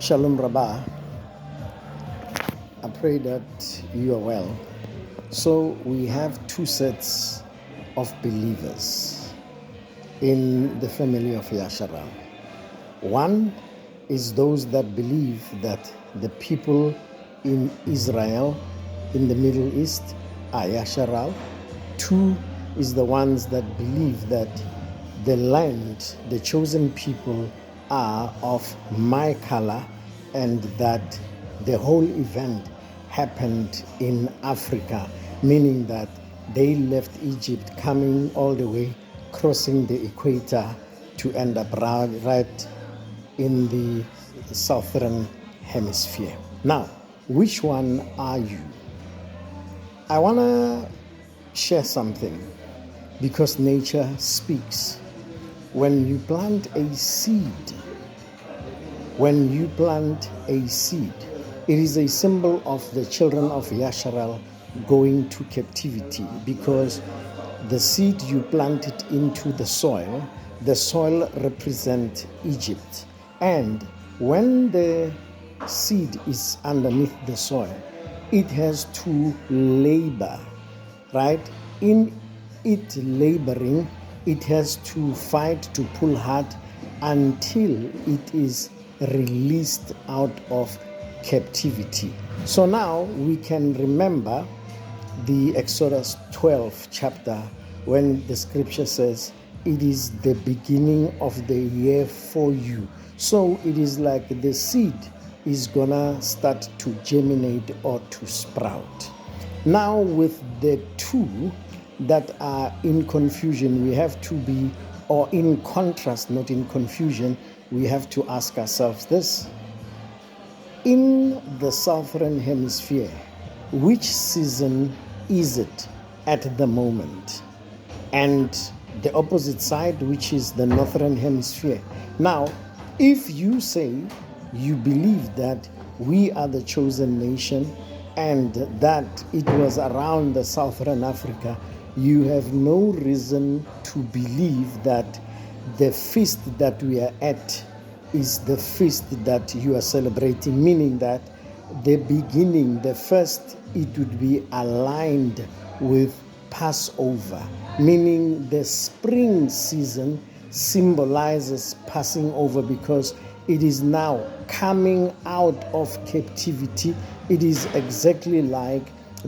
Shalom Rabbah. I pray that you are well. So we have two sets of believers in the family of Yasharal. One is those that believe that the people in Israel, in the Middle East, are Yasharal. Two is the ones that believe that the land, the chosen people, are of my color, and that the whole event happened in Africa, meaning that they left Egypt coming all the way, crossing the equator to end up right in the southern hemisphere. Now, which one are you? I want to share something because nature speaks. When you plant a seed, it is a symbol of the children of Yasharal going to captivity, because the seed you planted into the soil represents Egypt. And when the seed is underneath the soil, it has to labor, right? In it laboring, it has to fight, to pull hard until it is released out of captivity. So now we can remember the Exodus 12 chapter when the scripture says, it is the beginning of the year for you. So it is like the seed is gonna start to germinate or to sprout. Now with the two that are in confusion, we have to be, or in contrast, not in confusion, we have to ask ourselves this. In the southern hemisphere, which season is it at the moment? And the opposite side, which is the northern hemisphere. Now, if you say you believe that we are the chosen nation and that it was around the southern Africa, you have no reason to believe that the feast that we are at is the feast that you are celebrating, meaning that the beginning, the first, it would be aligned with Passover, meaning the spring season symbolizes passing over, because it is now coming out of captivity. It is exactly like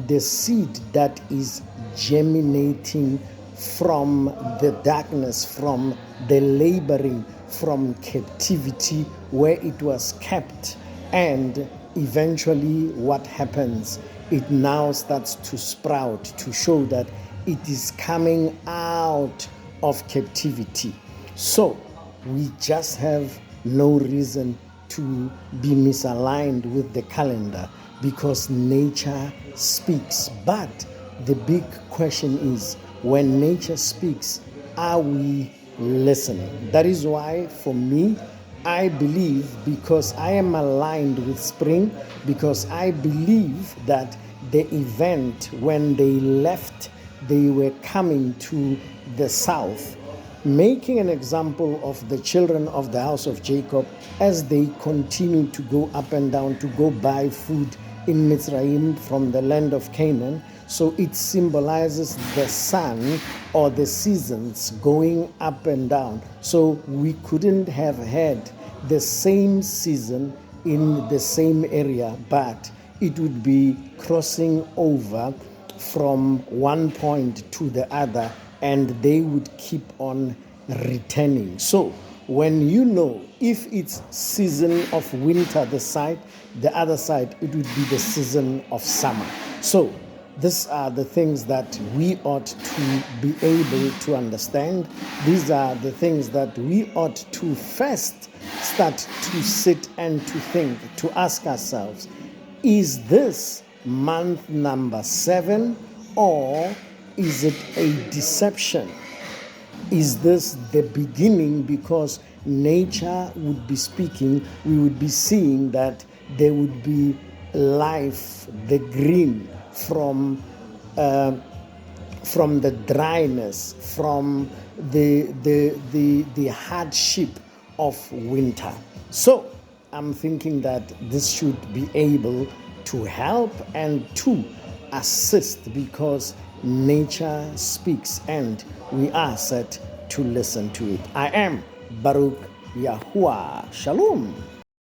the seed that is germinating from the darkness, from the laboring, from captivity where it was kept. And eventually what happens? It now starts to sprout, to show that it is coming out of captivity. So we just have no reason to be misaligned with the calendar, because nature speaks. But the big question is, when nature speaks, are we listening? That is why, for me, I believe, because I am aligned with spring, because I believe that the event, when they left, they were coming to the south, making an example of the children of the house of Jacob as they continue to go up and down to go buy food in Mitzrayim from the land of Canaan. So it symbolizes the sun or the seasons going up and down. So we couldn't have had the same season in the same area, but it would be crossing over from one point to the other, and they would keep on returning. So when you know, if it's season of winter the other side, it would be the season of summer. So these are the things that we ought to be able to understand. These are the things that we ought to first start to sit and to think, to ask ourselves, is this month number 7, or is it a deception? Is this the beginning? Because nature would be speaking, we would be seeing that there would be life, the green, from the dryness, from the hardship of winter. So I'm thinking that this should be able to help and to assist, because nature speaks and we are set to listen to it. I am BaRUK-YaHUH. Shalom.